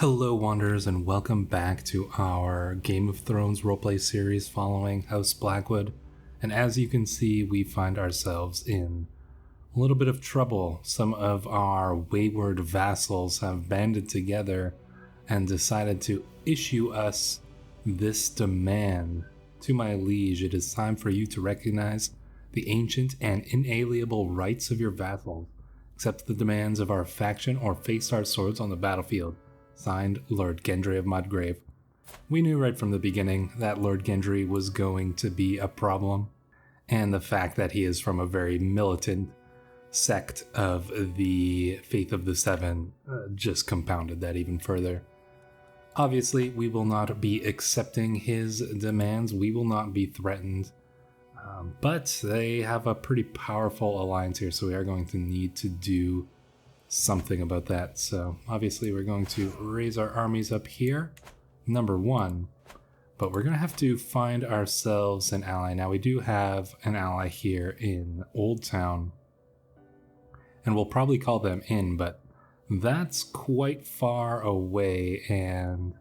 Hello, Wanderers, and welcome back to our Game of Thrones roleplay series following House Blackwood. And as you can see, we find ourselves in a little bit of trouble. Some of our wayward vassals have banded together and decided to issue us this demand. To my liege, it is time for you to recognize the ancient and inalienable rights of your vassals, accept the demands of our faction, or face our swords on the battlefield. Signed, Lord Gendry of Mudgrave. We knew right from the beginning that Lord Gendry was going to be a problem, and the fact that he is from a very militant sect of the Faith of the Seven just compounded that even further. Obviously, we will not be accepting his demands. We will not be threatened, but they have a pretty powerful alliance here, so we are going to need to do something about that. So obviously we're going to raise our armies up here, number one, but we're going to have to find ourselves an ally. Now we do have an ally here in Old Town, and we'll probably call them in, but that's quite far away, and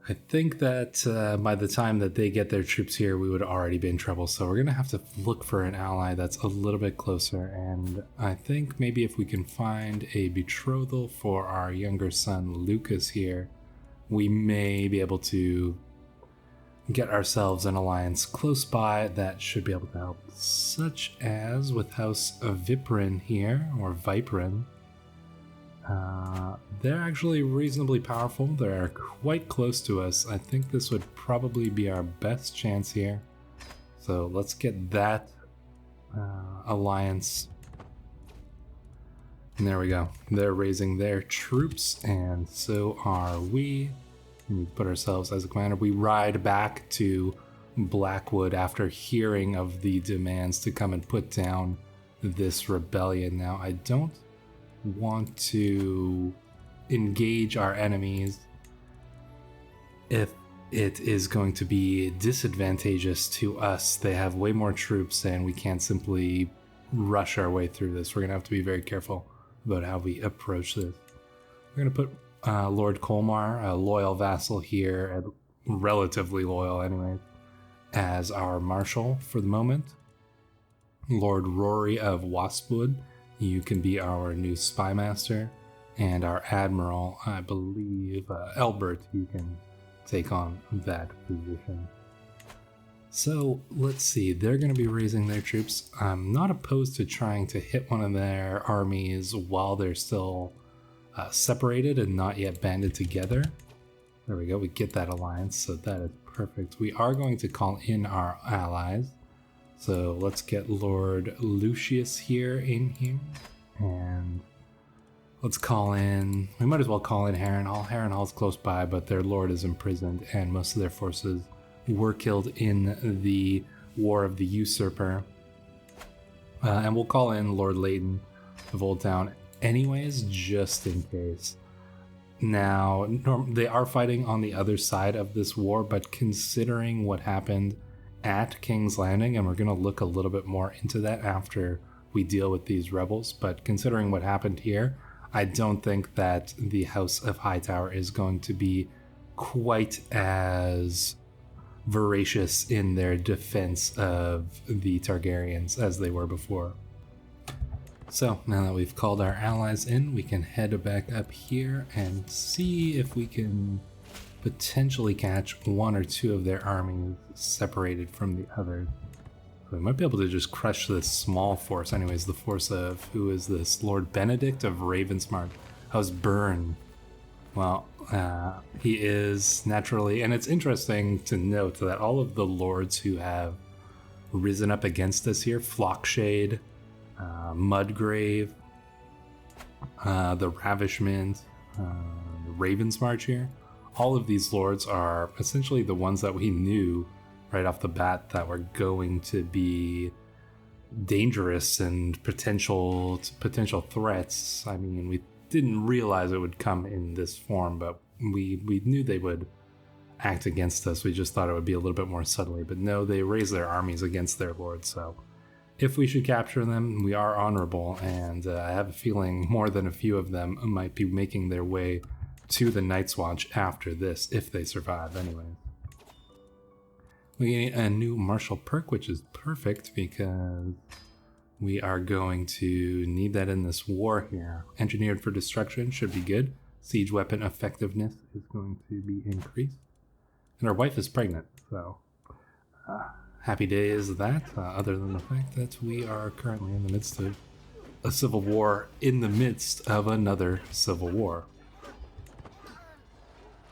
I think that by the time that they get their troops here, we would already be in trouble. So we're going to have to look for an ally that's a little bit closer. And I think maybe if we can find a betrothal for our younger son, Lucas, here, we may be able to get ourselves an alliance close by that should be able to help. Such as with House Viprin here, or Viprin. They're actually reasonably powerful. They're quite close to us. I think this would probably be our best chance here. So let's get that alliance. And there we go. They're raising their troops, and so are we. We need to put ourselves as a commander. We ride back to Blackwood after hearing of the demands to come and put down this rebellion. Now, I don't want to engage our enemies if it is going to be disadvantageous to us. They have way more troops and we can't simply rush our way through this. We're gonna have to be very careful about how we approach this. We're gonna put Lord Colmar, a loyal vassal here, relatively loyal anyway, as our marshal for the moment. Lord Rory of Waspwood, you can be our new spy master, and our admiral, I believe, Elbert, you can take on that position. So let's see, they're going to be raising their troops. I'm not opposed to trying to hit one of their armies while they're still separated and not yet banded together. There we go, we get that alliance, so that is perfect. We are going to call in our allies. So let's get Lord Lucius here in here, and let's call in, we might as well call in Harrenhal. Harrenhal's close by, but their lord is imprisoned, and most of their forces were killed in the War of the Usurper. And we'll call in Lord Leighton of Old Town anyways, just in case. Now, they are fighting on the other side of this war, but considering what happened at King's Landing, and we're going to look a little bit more into that after we deal with these rebels, but considering what happened here, I don't think that the House of Hightower is going to be quite as voracious in their defense of the Targaryens as they were before. So now that we've called our allies in, we can head back up here and see if we can potentially catch one or two of their armies separated from the others. So we might be able to just crush this small force. Anyways, the force of, who is this? Lord Benedict of Ravensmark. House Byrne. Well, he is naturally, and it's interesting to note that all of the lords who have risen up against us here, Flockshade, Mudgrave, the Ravishment, the Ravensmarch here, all of these lords are essentially the ones that we knew right off the bat that were going to be dangerous and potential threats. I mean, we didn't realize it would come in this form, but we knew they would act against us. We just thought it would be a little bit more subtly, but no, they raised their armies against their lords. So if we should capture them, we are honorable, and I have a feeling more than a few of them might be making their way to the Night's Watch after this, if they survive anyway. We get a new martial perk, which is perfect because we are going to need that in this war here. Engineered for destruction should be good. Siege weapon effectiveness is going to be increased. And our wife is pregnant, so happy day is that, other than the fact that we are currently in the midst of a civil war in the midst of another civil war.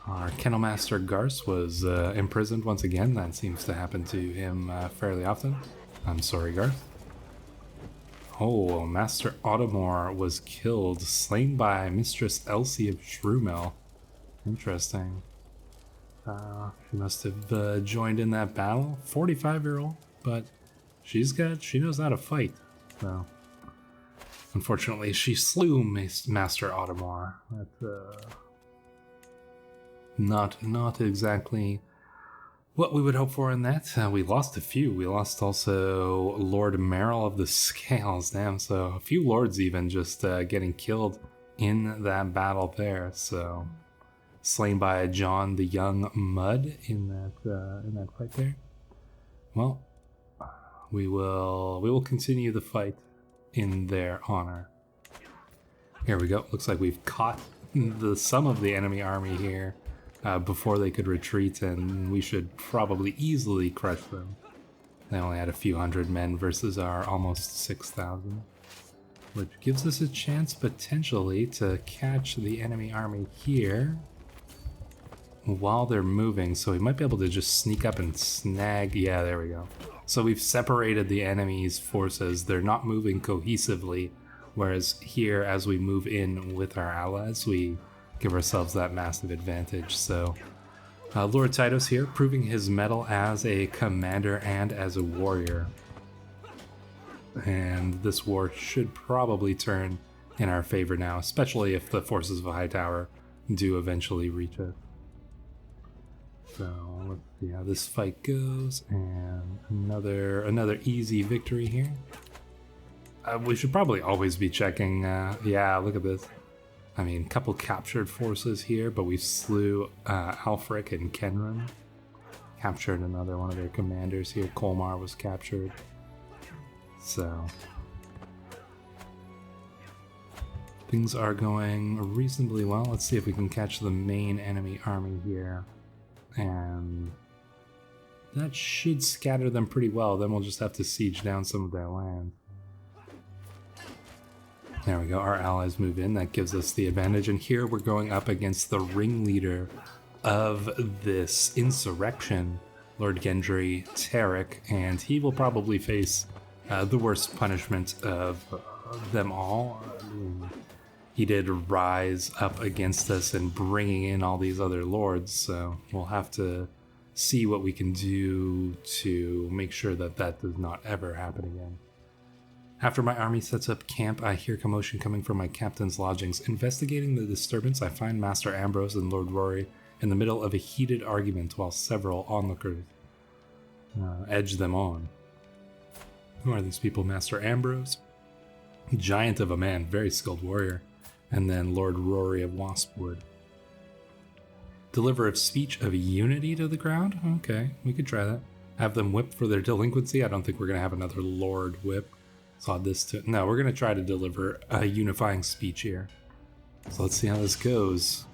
Our Kennelmaster Garce was imprisoned once again. That seems to happen to him fairly often. I'm sorry, Garth. Oh, Master Automore was killed, slain by Mistress Elsie of Shrewmel. Interesting. She must have joined in that battle. 45-year-old, but she knows how to fight. So, unfortunately, she slew Master Automore. That's not exactly what we would hope for in that. We lost a few. We lost also Lord Merrill of the Scales. Damn, so a few lords even just getting killed in that battle there. So slain by John the Young Mud in that fight there. Well, we will continue the fight in their honor. Here we go. Looks like we've caught some of the enemy army here before they could retreat, and we should probably easily crush them. They only had a few hundred men versus our almost 6,000, which gives us a chance potentially to catch the enemy army here while they're moving, so we might be able to just sneak up and snag. Yeah, there we go. So we've separated the enemy's forces. They're not moving cohesively, whereas here, as we move in with our allies, we give ourselves that massive advantage. So Lord Tytos here, proving his mettle as a commander and as a warrior. And this war should probably turn in our favor now, especially if the forces of Hightower do eventually reach us. So let's see how this fight goes, and another easy victory here. We should probably always be checking. Yeah, look at this. I mean, a couple captured forces here, but we slew Alfric and Kenran. Captured another one of their commanders here. Colmar was captured. So things are going reasonably well. Let's see if we can catch the main enemy army here. And that should scatter them pretty well. Then we'll just have to siege down some of their land. There we go, our allies move in, that gives us the advantage, and here we're going up against the ringleader of this insurrection, Lord Gendry Tarek, and he will probably face the worst punishment of them all. I mean, he did rise up against us and bringing in all these other lords, so we'll have to see what we can do to make sure that that does not ever happen again. After my army sets up camp, I hear commotion coming from my captain's lodgings. Investigating the disturbance, I find Master Ambrose and Lord Rory in the middle of a heated argument while several onlookers edge them on. Who are these people? Master Ambrose, giant of a man, very skilled warrior, and then Lord Rory of Waspwood. Deliver a speech of unity to the crowd? Okay, we could try that. Have them whipped for their delinquency? I don't think we're going to have another Lord whip. Saw this too. No, we're going to try to deliver a unifying speech here. So let's see how this goes.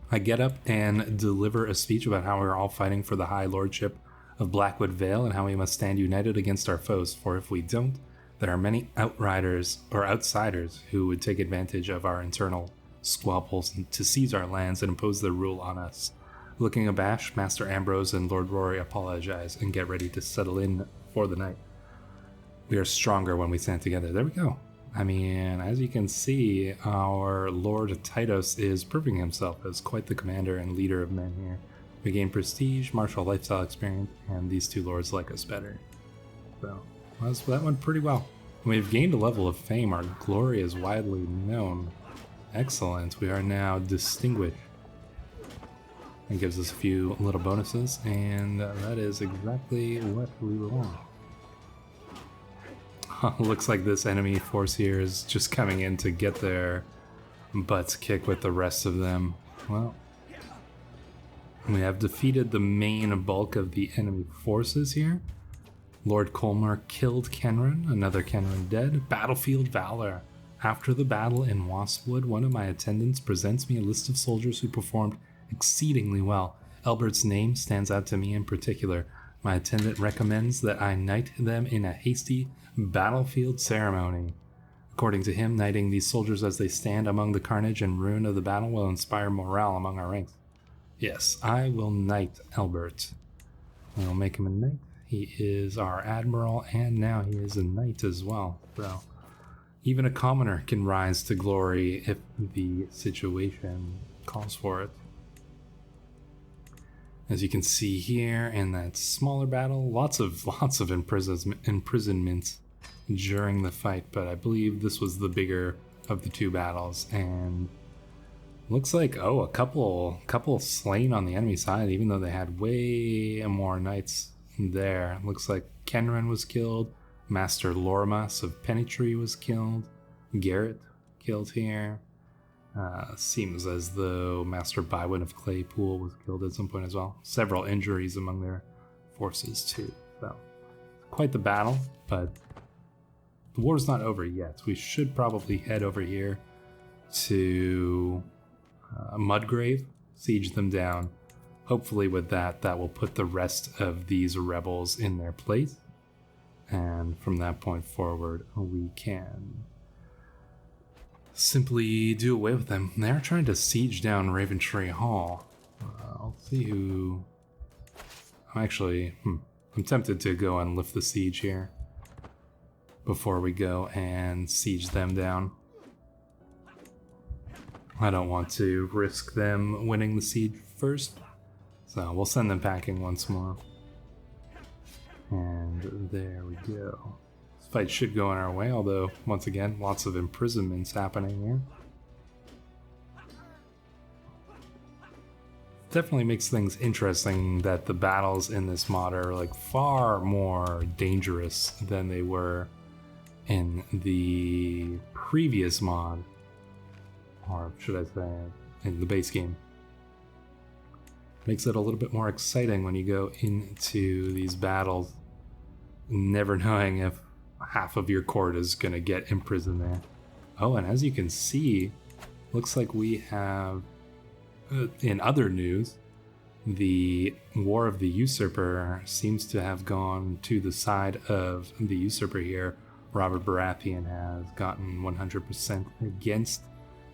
I get up and deliver a speech about how we're all fighting for the High Lordship of Blackwood Vale and how we must stand united against our foes, for if we don't, there are many outriders or outsiders who would take advantage of our internal squabbles to seize our lands and impose their rule on us. Looking abashed, Master Ambrose and Lord Rory apologize and get ready to settle in for the night. We are stronger when we stand together. There we go. I mean, as you can see, our Lord Tytos is proving himself as quite the commander and leader of men here. We gain prestige, martial lifestyle experience, and these two lords like us better. So, that went pretty well. We've gained a level of fame. Our glory is widely known. Excellent. We are now distinguished. It gives us a few little bonuses, and that is exactly what we want. Looks like this enemy force here is just coming in to get their butts kick with the rest of them. Well, we have defeated the main bulk of the enemy forces here. Lord Colmar killed Kenran, another Kenran dead. Battlefield Valor. After the battle in Waspwood, one of my attendants presents me a list of soldiers who performed exceedingly well. Elbert's name stands out to me in particular. My attendant recommends that I knight them in a hasty battlefield ceremony. According to him, knighting these soldiers as they stand among the carnage and ruin of the battle will inspire morale among our ranks. Yes, I will knight Elbert. I will make him a knight. He is our admiral, and now he is a knight as well. So even a commoner can rise to glory if the situation calls for it. As you can see here in that smaller battle, lots of imprisonments during the fight, but I believe this was the bigger of the two battles, and looks like, a couple slain on the enemy side, even though they had way more knights there. Looks like Kenran was killed, Master Lormas of Pennytree was killed, Garrett killed here. Seems as though Master Bywin of Claypool was killed at some point as well. Several injuries among their forces too. So quite the battle, but the war's not over yet. We should probably head over here to Mudgrave, siege them down. Hopefully with that will put the rest of these rebels in their place. And from that point forward, we can simply do away with them. They're trying to siege down Raventree Hall. I'll see who... Actually, I'm tempted to go and lift the siege here before we go and siege them down. I don't want to risk them winning the siege first, so we'll send them packing once more. And there we go. This fight should go in our way, although, once again, lots of imprisonments happening here. Definitely makes things interesting that the battles in this mod are like far more dangerous than they were in the previous mod, or should I say in the base game. Makes it a little bit more exciting when you go into these battles never knowing if half of your court is going to get imprisoned there. Oh, and as you can see, looks like we have, in other news, the War of the Usurper seems to have gone to the side of the usurper here. Robert Baratheon has gotten 100% against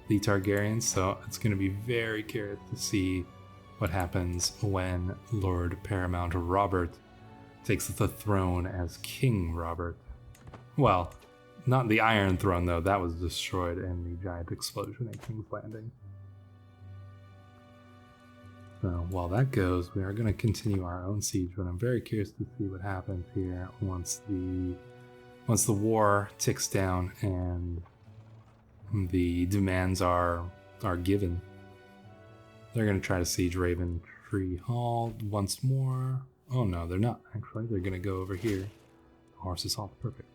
the Targaryens, so it's going to be very curious to see what happens when Lord Paramount Robert takes the throne as King Robert. Well, not the Iron Throne, though. That was destroyed in the giant explosion at King's Landing. So while that goes, we are going to continue our own siege, but I'm very curious to see what happens here once the war ticks down and the demands are given. They're going to try to siege Raventree Hall once more. Oh no, they're not, actually. They're going to go over here. Horses Hall, perfect.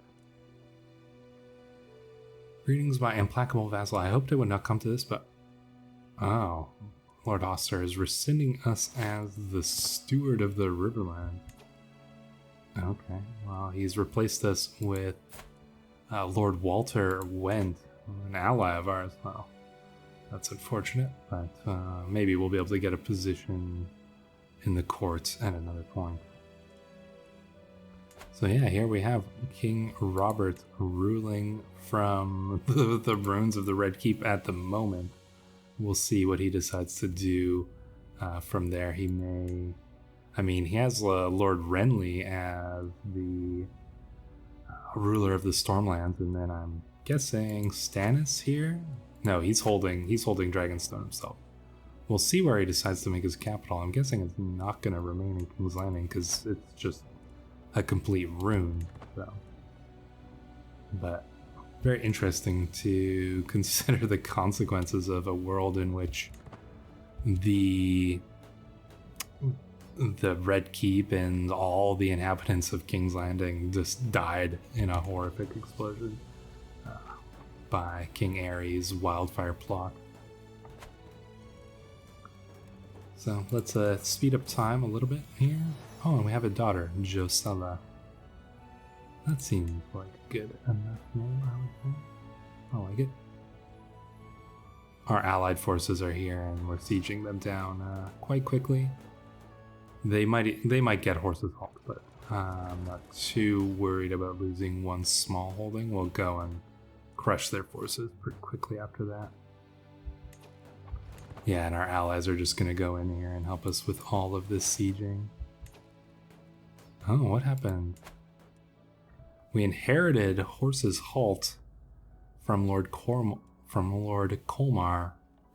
Greetings, my implacable vassal. I hoped it would not come to this, but... Oh, Lord Oster is rescinding us as the steward of the Riverlands. Okay, well, he's replaced us with Lord Walter Went, an ally of ours. Well, that's unfortunate, but maybe we'll be able to get a position in the court at another point. So yeah, here we have King Robert ruling from the ruins of the Red Keep at the moment. We'll see what he decides to do from there. He may... I mean, he has Lord Renly as the ruler of the Stormlands, and then I'm guessing Stannis here? No, he's holding Dragonstone himself. We'll see where he decides to make his capital. I'm guessing it's not going to remain in King's Landing because it's just a complete ruin. So, but very interesting to consider the consequences of a world in which the Red Keep and all the inhabitants of King's Landing just died in a horrific explosion. by King Ares' wildfire plot. So let's speed up time a little bit here. Oh, and we have a daughter, Josella. That seems like a good enough name, I would think. I like it. Our allied forces are here, and we're sieging them down quite quickly. They might get Horse's Halt, but I'm not too worried about losing one small holding. We'll go and crush their forces pretty quickly after that. Yeah, and our allies are just going to go in here and help us with all of this sieging. Oh, what happened? We inherited Horse's Halt from Lord Colmar.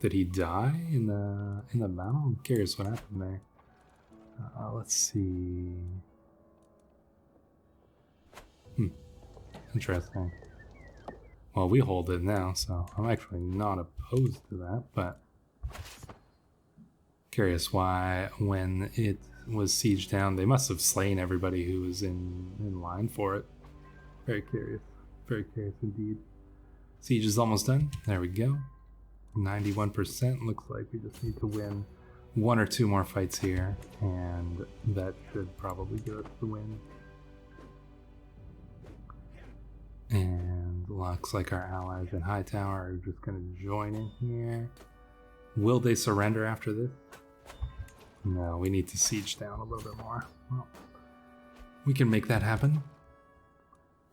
Did he die in the battle? I'm curious what happened there. Let's see. Interesting. Well, we hold it now, so I'm actually not opposed to that, but curious why when it was sieged down, they must have slain everybody who was in line for it. Very curious indeed. Siege is almost done. There we go. 91%. Looks like we just need to win one or two more fights here, and that should probably give us the win. And looks like our allies in Hightower are just going to join in here. Will they surrender after this? No, we need to siege down a little bit more. Well, we can make that happen.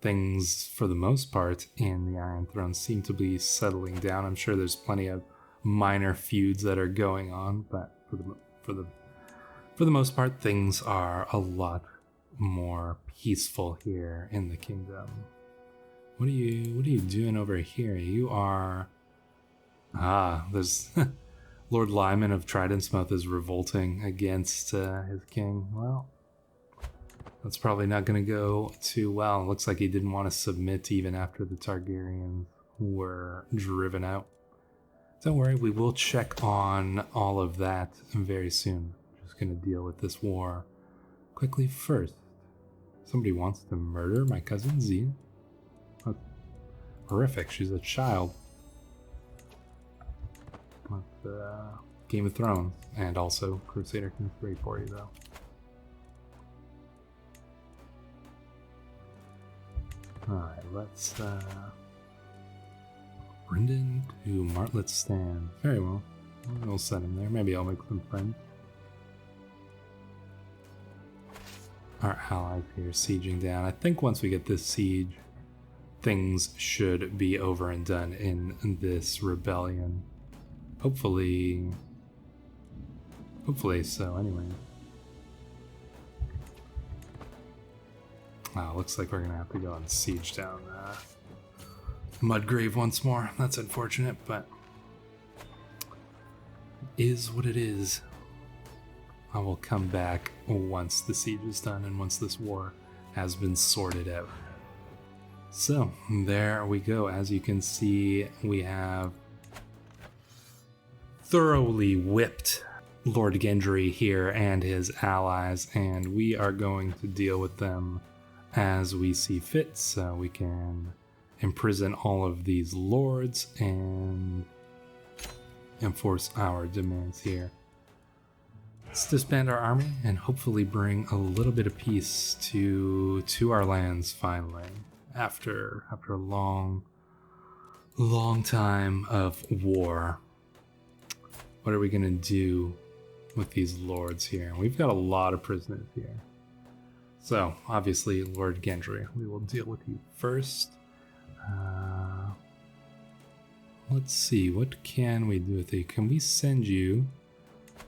Things, for the most part, in the Iron Throne seem to be settling down. I'm sure there's plenty of minor feuds that are going on, but for the most part, things are a lot more peaceful here in the kingdom. What are you doing over here? You are there's Lord Lyman of Trident's-Mouth is revolting against his king. Well, that's probably not going to go too well. Looks like he didn't want to submit even after the Targaryens were driven out. Don't worry, we will check on all of that very soon. Just going to deal with this war quickly first. Somebody wants to murder my cousin Zia. That's horrific. She's a child. That's Game of Thrones, and also Crusader Kings 3 for you, though. Alright, let's Brendan to Martlet's Stand. Very well. We'll send him there. Maybe I'll make some friends. Our allies here sieging down. I think once we get this siege, things should be over and done in this rebellion. Hopefully so, anyway. Looks like we're gonna have to go and siege down Mudgrave once more. That's unfortunate, but it is what it is. I will come back once the siege is done and once this war has been sorted out. So, there we go. As you can see, we have thoroughly whipped Lord Gendry here and his allies, and we are going to deal with them as we see fit, so we can imprison all of these lords and enforce our demands here. Let's disband our army and hopefully bring a little bit of peace to our lands finally, after a long time of war. What are we gonna do with these lords here? We've got a lot of prisoners here. So, obviously, Lord Gendry, we will deal with you first. Let's see, what can we do with you? Can we send you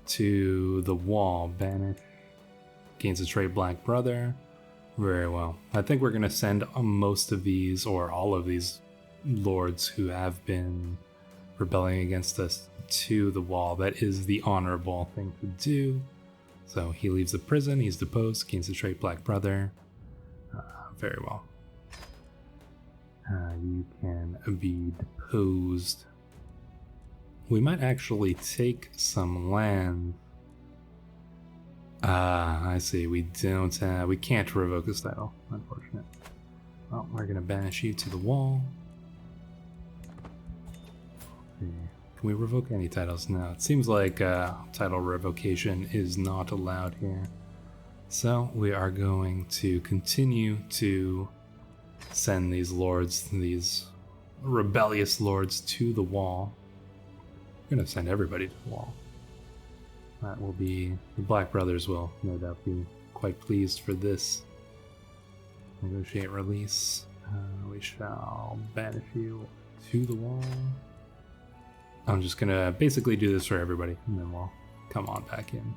to the wall? Banish, gains a trait Black Brother. Very well. I think we're going to send most of these, or all of these lords who have been rebelling against us to the wall. That is the honorable thing to do. So he leaves the prison, he's deposed, gains the trait Black Brother. Very well. You can be deposed. We might actually take some land. I see, we can't revoke this title, unfortunate. Well, we're gonna banish you to the wall. Can we revoke any titles? No, it seems like title revocation is not allowed here. So we are going to continue to send these lords, these rebellious lords, to the wall. We're going to send everybody to the wall. That will be, the Black Brothers will no doubt be quite pleased for this. Negotiate release. We shall banish you to the wall. I'm just going to basically do this for everybody, and then we'll come on back in.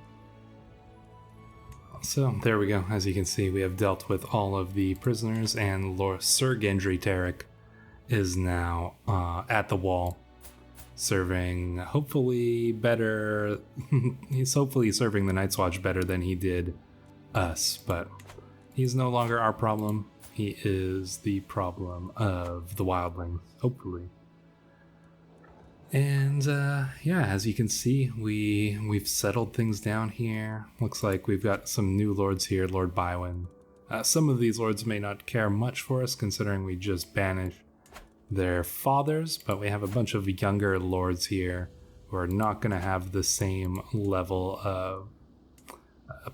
So there we go. As you can see, we have dealt with all of the prisoners, and Sir Gendry Tarek is now at the wall, serving hopefully better. He's hopefully serving the Night's Watch better than he did us, but he's no longer our problem. He is the problem of the wildlings, hopefully. And yeah, as you can see, we've settled things down here. Looks like we've got some new lords here. Lord Bywin. Some of these lords may not care much for us, considering we just banished their fathers, but we have a bunch of younger lords here who are not going to have the same level of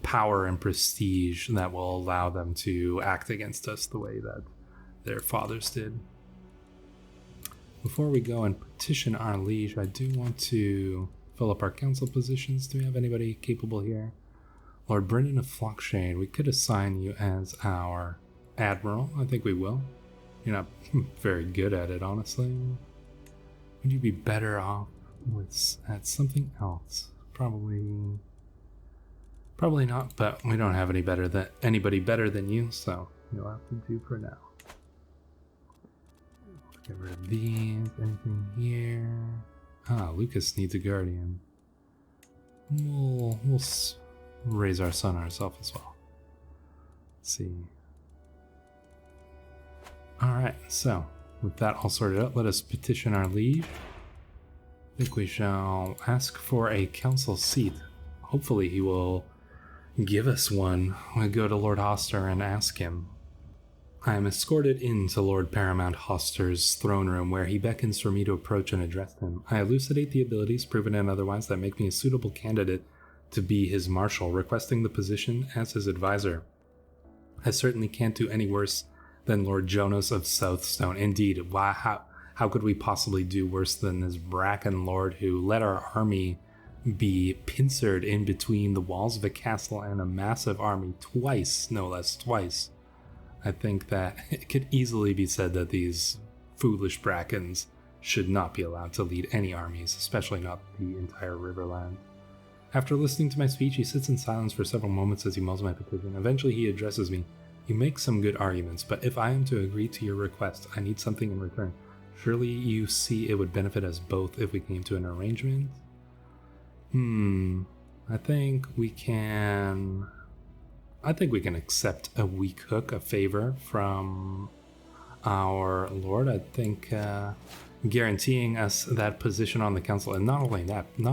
power and prestige that will allow them to act against us the way that their fathers did. Before we go and petition our liege, I do want to fill up our council positions. Do we have anybody capable here? Lord Brendan of Flockshade, we could assign you as our admiral. I think we will. You're not very good at it, honestly. Would you be better off at something else? Probably not, but we don't have anybody better than you, so you'll have to do for now. Get rid of these. Anything here? Lucas needs a guardian. We'll raise our son ourselves as well. Let's see. Alright, so with that all sorted out, let us petition our liege. I think we shall ask for a council seat. Hopefully he will give us one. We'll go to Lord Hoster and ask him. I am escorted into Lord Paramount Hoster's throne room, where he beckons for me to approach and address him. I elucidate the abilities, proven and otherwise, that make me a suitable candidate to be his marshal, requesting the position as his advisor. I certainly can't do any worse than Lord Jonas of Southstone. Indeed, how could we possibly do worse than this Bracken lord who let our army be pincered in between the walls of a castle and a massive army twice, no less, twice. I think that it could easily be said that these foolish Brackens should not be allowed to lead any armies, especially not the entire Riverland. After listening to my speech, he sits in silence for several moments as he mulls my petition. Eventually he addresses me. You make some good arguments, but if I am to agree to your request, I need something in return. Surely you see it would benefit us both if we came to an arrangement? I think we can accept a weak hook, a favor from our lord. I think guaranteeing us that position on the council, and not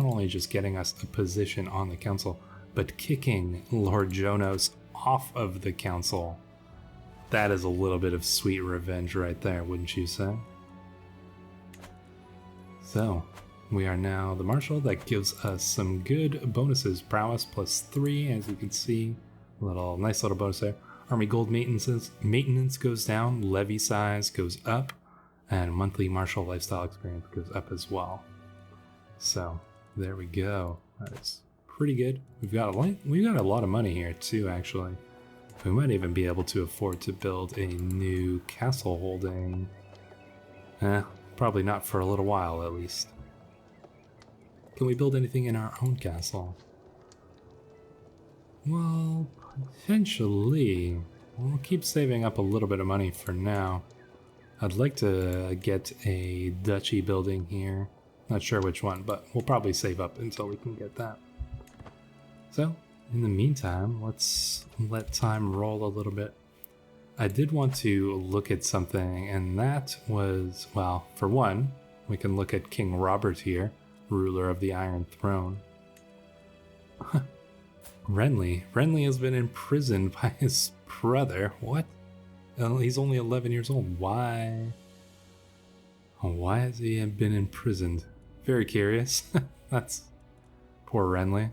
only just getting us a position on the council, but kicking Lord Jonas off of the council. That is a little bit of sweet revenge right there, wouldn't you say? So, we are now the marshal. That gives us some good bonuses. Prowess +3, as you can see. Nice little bonus there. Army gold maintenance goes down, levy size goes up, and monthly martial lifestyle experience goes up as well. So there we go. That is pretty good. We've got a lot of money here too, actually. We might even be able to afford to build a new castle holding. Probably not for a little while at least. Can we build anything in our own castle? Well, potentially. We'll keep saving up a little bit of money for now. I'd like to get a duchy building here. Not sure which one, but we'll probably save up until we can get that. So, in the meantime, let's let time roll a little bit. I did want to look at something, and that was, well, for one, we can look at King Robert here, ruler of the Iron Throne. Renly has been imprisoned by his brother. What? He's only 11 years old. Why has he been imprisoned? very curious. That's poor Renly.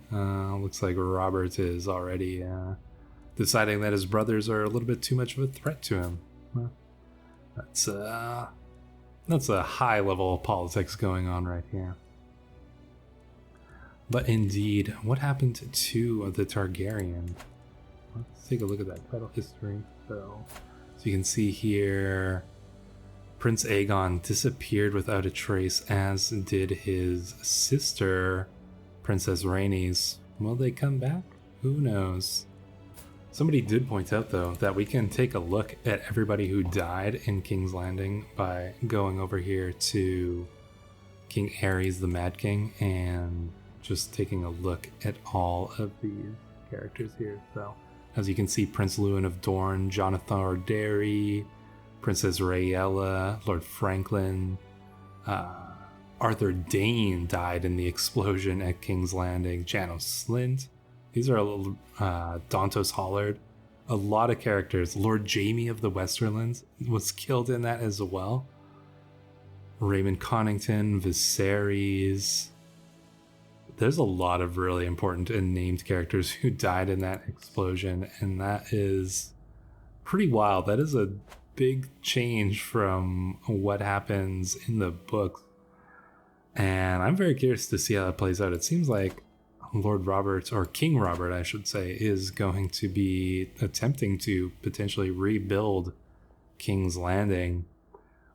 Looks like Robert is already deciding that his brothers are a little bit too much of a threat to him. Well, that's a high level of politics going on right here. But indeed, what happened to the Targaryen? Let's take a look at that title history. So you can see here, Prince Aegon disappeared without a trace, as did his sister, Princess Rhaenys. Will they come back? Who knows? Somebody did point out, though, that we can take a look at everybody who died in King's Landing by going over here to King Aerys the Mad King and just taking a look at all of these characters here. So, as you can see, Prince Lewin of Dorne, Jonathan Orderi, Princess Rhaella, Lord Franklin, Arthur Dane died in the explosion at King's Landing, Janos Slynt. These are Dantos Hollard. A lot of characters. Lord Jaime of the Westerlands was killed in that as well. Raymond Connington, Viserys. There's a lot of really important and named characters who died in that explosion, and that is pretty wild. That is a big change from what happens in the books, and I'm very curious to see how that plays out. It seems like Lord Robert, or King Robert, I should say, is going to be attempting to potentially rebuild King's Landing.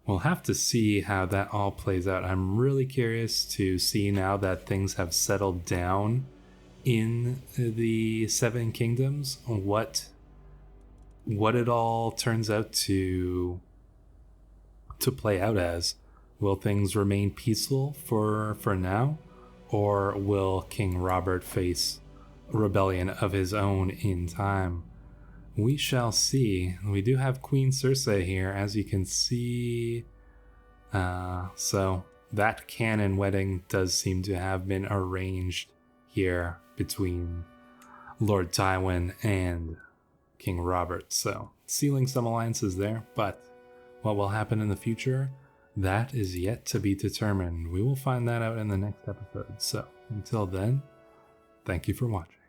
We'll have to see how that all plays out. I'm really curious to see, now that things have settled down in the Seven Kingdoms, what it all turns out to play out as. Will things remain peaceful for now, or will King Robert face a rebellion of his own in time? We shall see. We do have Queen Cersei here, as you can see. So that canon wedding does seem to have been arranged here between Lord Tywin and King Robert. So sealing some alliances there, but what will happen in the future, that is yet to be determined. We will find that out in the next episode. So until then, thank you for watching.